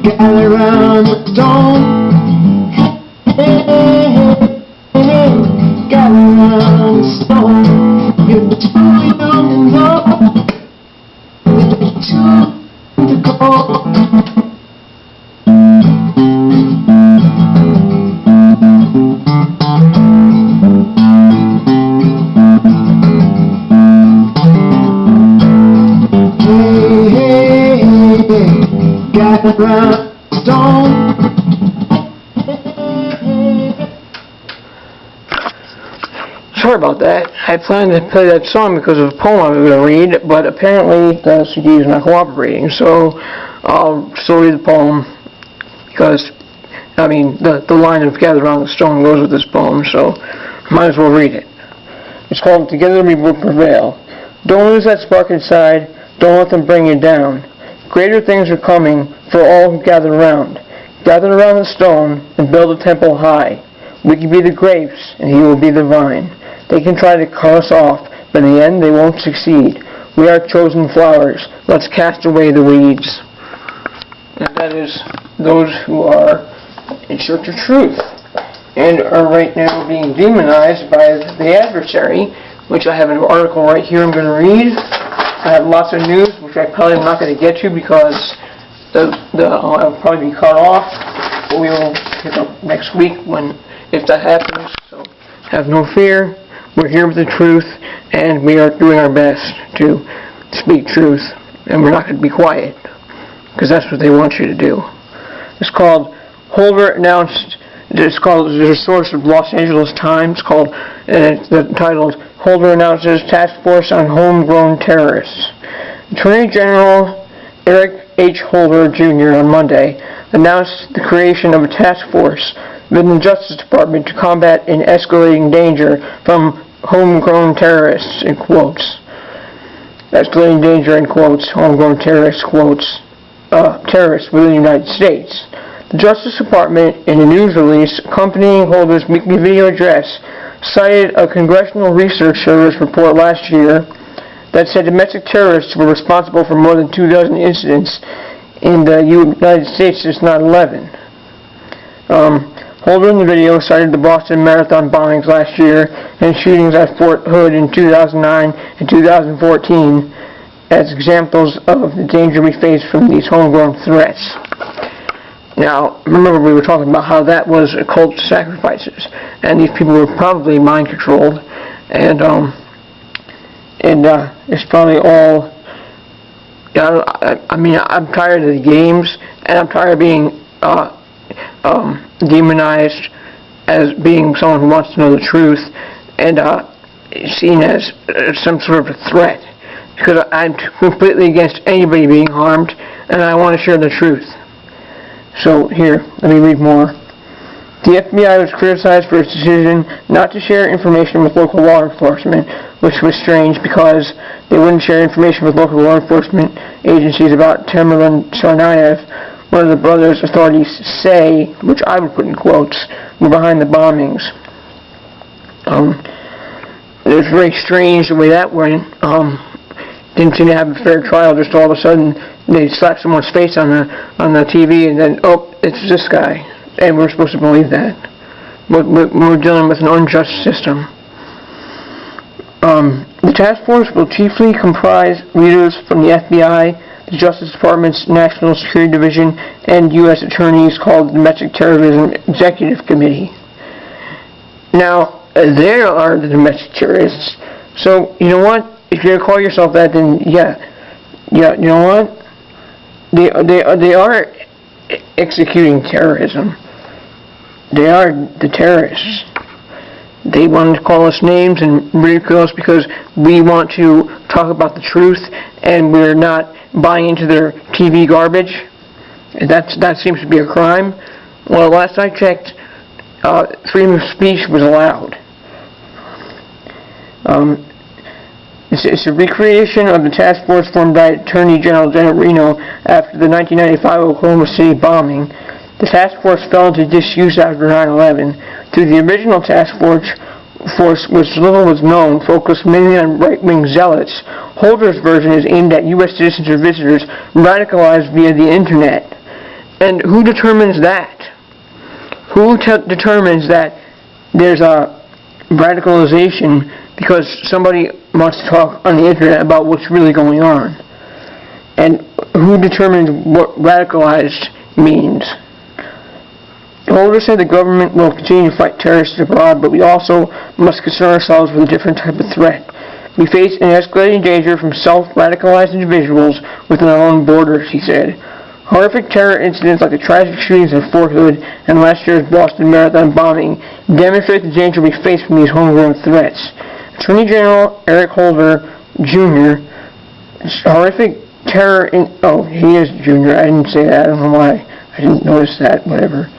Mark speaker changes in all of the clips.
Speaker 1: Gather around the stone. Gather around the stone. You're too young to know. You're too to go. Gather around the stone.
Speaker 2: Sorry about that. I planned to play that song because of a poem I was going to read, but apparently the CD is not cooperating, so I'll still read the poem because, I mean, the line of Gather Around the Stone goes with this poem, so might as well read it. It's called Together We Will Prevail. Don't lose that spark inside. Don't let them bring you down. Greater things are coming for all who gather around. Gather around the stone and build a temple high. We can be the grapes and he will be the vine. They can try to cut us off, but in the end they won't succeed. We are chosen flowers. Let's cast away the weeds. And that is those who are in search of truth and are right now being demonized by the adversary, which I have an article right here I'm going to read. I have lots of news, which I probably am not going to get to because I'll probably be cut off. But we will pick up next week if that happens. So have no fear. We're here with the truth, and we are doing our best to speak truth, and we're not going to be quiet because that's what they want you to do. It's called Holder announced. It's called. There's a source of Los Angeles Times called. It's titled Holder announces task force on homegrown terrorists. Attorney General Eric H. Holder Jr. on Monday announced the creation of a task force within the Justice Department to combat an escalating danger from homegrown terrorists, in quotes. Escalating danger, in quotes, homegrown terrorists, quotes, terrorists within the United States. The Justice Department, in a news release accompanying Holder's weekly video address, cited a Congressional Research Service report last year that said domestic terrorists were responsible for more than 24 incidents in the United States since 9/11. Holder in the video cited the Boston Marathon bombings last year and shootings at Fort Hood in 2009 and 2014 as examples of the danger we face from these homegrown threats. Now, remember we were talking about how that was occult sacrifices, and these people were probably mind-controlled, and it's probably all. I mean, I'm tired of the games, and I'm tired of being demonized as being someone who wants to know the truth, and seen as some sort of a threat, because I'm completely against anybody being harmed, and I want to share the truth. So here, let me read more. The FBI was criticized for its decision not to share information with local law enforcement, which was strange because they wouldn't share information with local law enforcement agencies about Tamerlan Tsarnaev, one of the brothers authorities say, which I would put in quotes, were behind the bombings. It was very strange the way that went. Didn't seem to have a fair trial. Just all of a sudden, they slap someone's face on the TV, and then, oh, it's this guy. And we're supposed to believe that. We're dealing with an unjust system. The task force will chiefly comprise leaders from the FBI, the Justice Department's National Security Division, and U.S. attorneys called the Domestic Terrorism Executive Committee. Now, they are the domestic terrorists. So, you know what? If you're going to call yourself that, then yeah, you know what? They are executing terrorism. They are the terrorists. They want to call us names and ridicule us because we want to talk about the truth and we're not buying into their TV garbage. And that seems to be a crime. Well, last I checked, freedom of speech was allowed. It's a recreation of the task force formed by Attorney General Janet Reno after the 1995 Oklahoma City bombing. The task force fell into disuse after 9/11. To the original task force, which little was known, focused mainly on right-wing zealots. Holder's version is aimed at U.S. citizens or visitors radicalized via the internet. And who determines that? Who determines that there's a radicalization because somebody wants to talk on the internet about what's really going on? And who determines what radicalized means? Holder said the government will continue to fight terrorists abroad, but we also must concern ourselves with a different type of threat. We face an escalating danger from self-radicalized individuals within our own borders, he said. Horrific terror incidents like the tragic shootings at Fort Hood and last year's Boston Marathon bombing demonstrate the danger we face from these homegrown threats. Attorney General Eric Holder, Jr. Horrific terror he is Jr. I didn't say that. I don't know why. I didn't notice that. Whatever.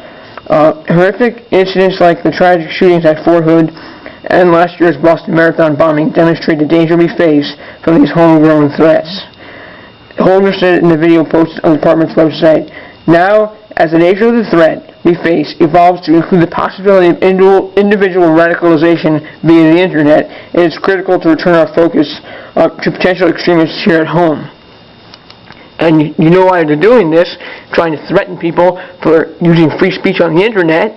Speaker 2: Horrific incidents like the tragic shootings at Fort Hood and last year's Boston Marathon bombing demonstrate the danger we face from these homegrown threats. Holder said in the video posted on the department's website, "Now, as the nature of the threat we face evolves to include the possibility of individual radicalization via the internet, it is critical to return our focus to potential extremists here at home." And you know why they're doing this, trying to threaten people for using free speech on the internet.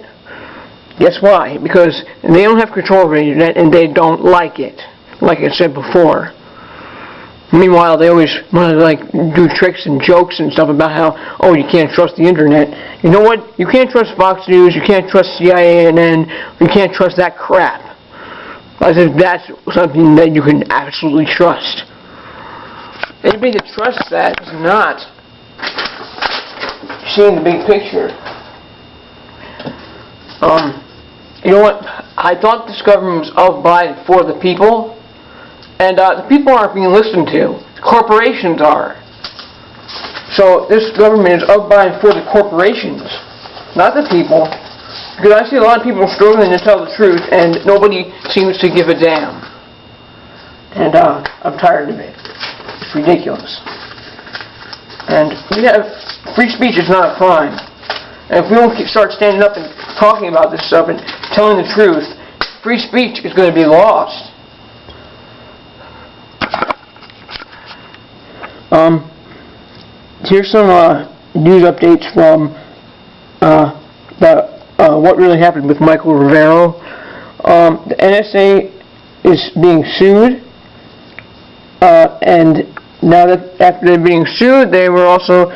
Speaker 2: Guess why? Because they don't have control over the internet and they don't like it, like I said before. Meanwhile, they always want to do tricks and jokes and stuff about how, you can't trust the internet. You know what? You can't trust Fox News, you can't trust CNN, you can't trust that crap. As if that's something that you can absolutely trust. Anybody that trusts that is not seeing the big picture. You know what? I thought this government was of, by, and for the people. And the people aren't being listened to. The corporations are. So this government is of, by, and for the corporations, not the people. Because I see a lot of people struggling to tell the truth, and nobody seems to give a damn. And I'm tired of it. It's ridiculous. And free speech is not a crime. And if we don't start standing up and talking about this stuff and telling the truth, free speech is going to be lost. Here's some news updates from what really happened with Michael Rivero. The NSA is being sued, and now that after they're being sued, they were also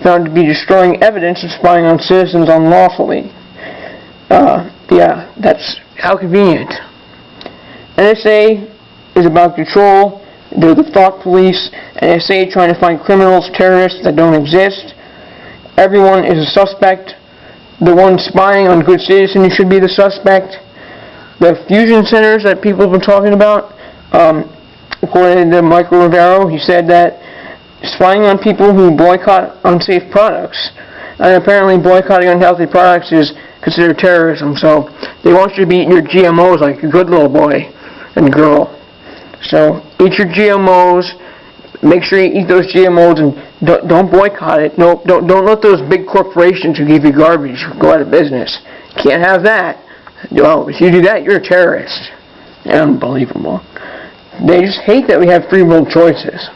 Speaker 2: found to be destroying evidence of spying on citizens unlawfully. That's how convenient. NSA is about control. They're the thought police. NSA trying to find criminals, terrorists that don't exist. Everyone is a suspect. The one spying on good citizens should be the suspect. The fusion centers that people have been talking about, according to Michael Rivero, he said that spying on people who boycott unsafe products, and apparently boycotting unhealthy products is considered terrorism, so they want you to be eating your GMOs like a good little boy and girl. So eat your GMOs, make sure you eat those GMOs and don't boycott it. No, don't let those big corporations who give you garbage go out of business. Can't have that. Well, if you do that, you're a terrorist. Unbelievable. They just hate that we have free will choices.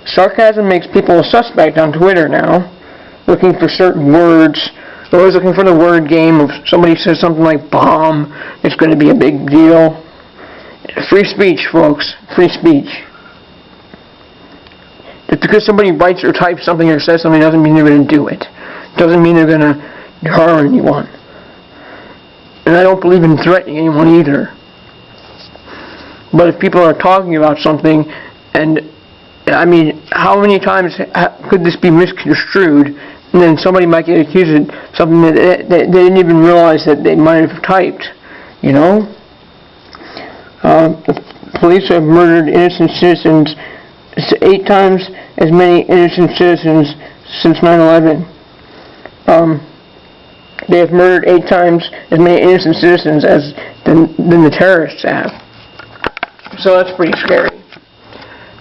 Speaker 2: Sarcasm makes people a suspect on Twitter now, looking for certain words. They're always looking for the word game. If somebody says something like bomb, it's going to be a big deal. Free speech, folks. Free speech. Just because somebody writes or types something or says something doesn't mean they're going to do it. Doesn't mean they're going to harm anyone. And I don't believe in threatening anyone either. But if people are talking about something, and I mean, how many times could this be misconstrued, and then somebody might get accused of something that they didn't even realize that they might have typed, you know? The police have murdered innocent citizens. It's 8 times as many innocent citizens since 9/11. They have murdered 8 times as many innocent citizens than the terrorists have. So that's pretty scary.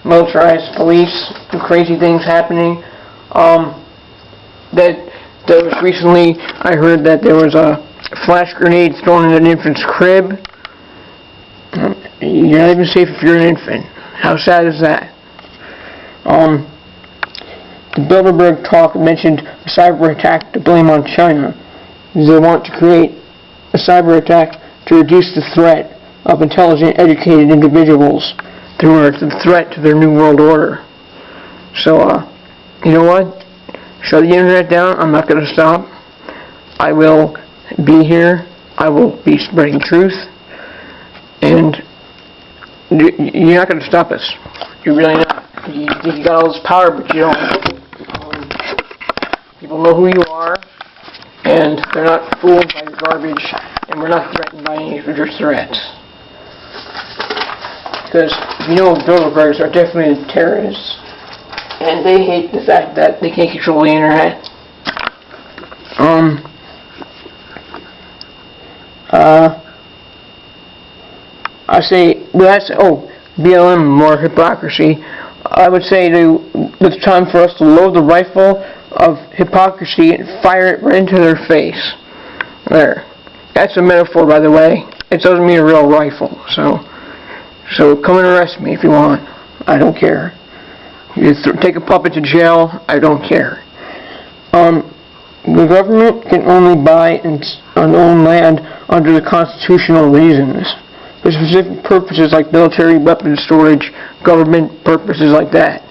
Speaker 2: Militarized police, crazy things happening. That There was recently, I heard that there was a flash grenade thrown in an infant's crib. You're not even safe if you're an infant. How sad is that? The Bilderberg talk mentioned a cyber attack to blame on China. They want to create a cyber attack to reduce the threat of intelligent, educated individuals through the threat to their new world order. So, you know what? Shut the internet down. I'm not going to stop. I will be here. I will be spreading truth. And you're not going to stop us. You're really not. You think you got all this power, but you don't. People know who you are, and they're not fooled by your garbage, and we're not threatened by any of your threats. Because, you know, Bilderbergs are definitely terrorists, and they hate the fact that they can't control the internet. I say, BLM, more hypocrisy. I would say it's time for us to load the rifle of hypocrisy and fire it right into their face. There. That's a metaphor, by the way. It doesn't mean a real rifle. So come and arrest me if you want. I don't care. You take a puppet to jail. I don't care. The government can only buy and own land under the constitutional reasons. For specific purposes like military weapons storage, government purposes like that.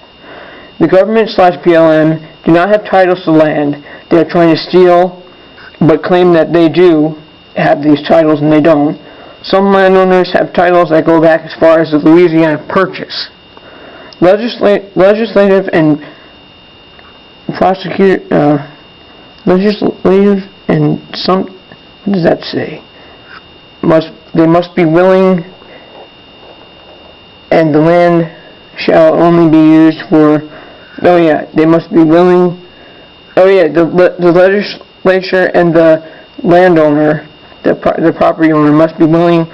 Speaker 2: The government/BLM do not have titles to land. They are trying to steal, but claim that they do have these titles and they don't. Some landowners have titles that go back as far as the Louisiana Purchase. Legislative and some, what does that say? They must be willing, and the land shall only be used for, they must be willing, the legislature and the landowner, the property owner must be willing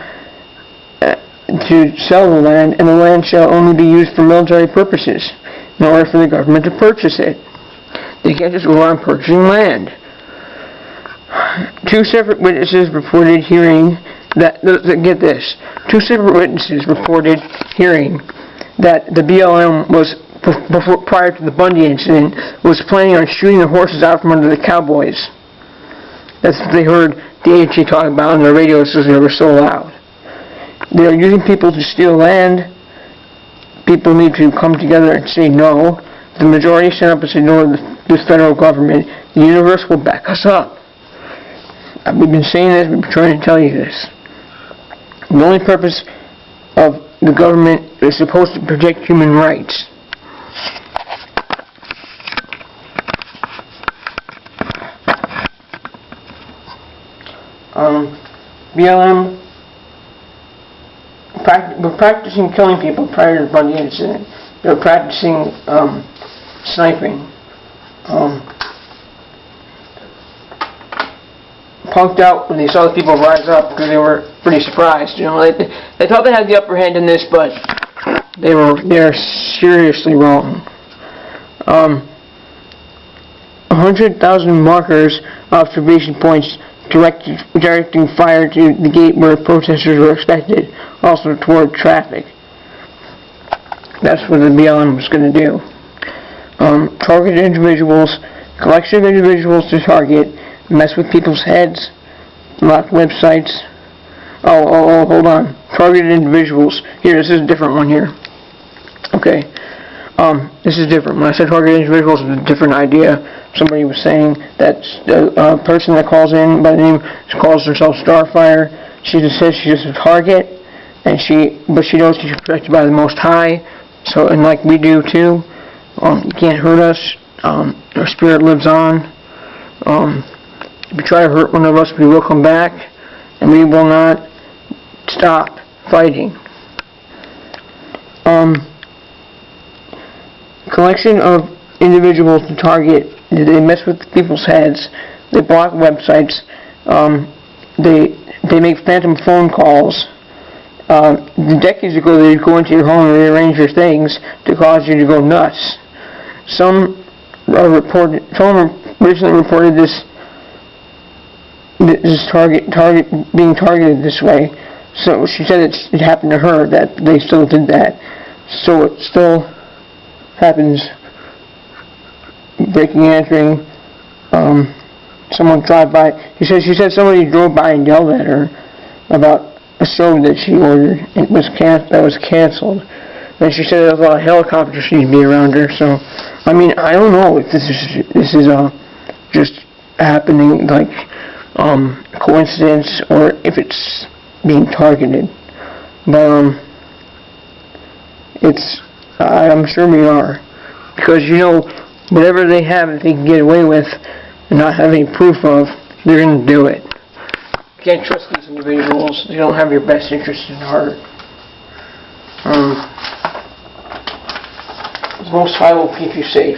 Speaker 2: to sell the land, and the land shall only be used for military purposes in order for the government to purchase it. They can't just go around purchasing land. Two separate witnesses reported hearing that, get this, two separate witnesses reported hearing that the BLM was, prior to the Bundy incident, was planning on shooting the horses out from under the cowboys. That's what they heard the agency talk about on their radio because they were so loud. They are using people to steal land. People need to come together and say no. The majority stand up and say no to the federal government. The universe will back us up. We've been saying this, we've been trying to tell you this. The only purpose of the government is supposed to protect human rights. BLM were practicing killing people prior to the Bundy incident. They were practicing sniping. Punked out when they saw the people rise up because they were pretty surprised. You know, they thought they had the upper hand in this, but they are seriously wrong. 100,000 markers, observation points, directing fire to the gate where protesters were expected, also toward traffic. That's what the BLM was going to do. Targeted individuals, collection of individuals to target, mess with people's heads, block websites. Hold on. Targeted individuals. Here, this is a different one here. Okay. This is different. When I said targeted individuals, it was a different idea. Somebody was saying that a person that calls in by the name, calls herself Starfire, she just says she's a target, but she knows she's protected by the Most High. So, and like we do too, you can't hurt us. Our spirit lives on. If you try to hurt one of us, we will come back, and we will not stop fighting. Collection of individuals to target. They mess with people's heads. They block websites. They make phantom phone calls. Decades ago, they'd go into your home and rearrange your things to cause you to go nuts. Some recently reported this being targeted this way. So she said it happened to her, that they still did that. So it still happens. Breaking and entering. Someone drive by. She said somebody drove by and yelled at her about a show that she ordered. It was canceled. And she said there was a lot of helicopters need to be around her. So, I mean, I don't know if this is just happening like coincidence or if it's being targeted. But I'm sure we are, because whatever they have that they can get away with and not have any proof of, they're going to do it. You can't trust these individuals. They don't have your best interest in heart. The Most High will keep you safe.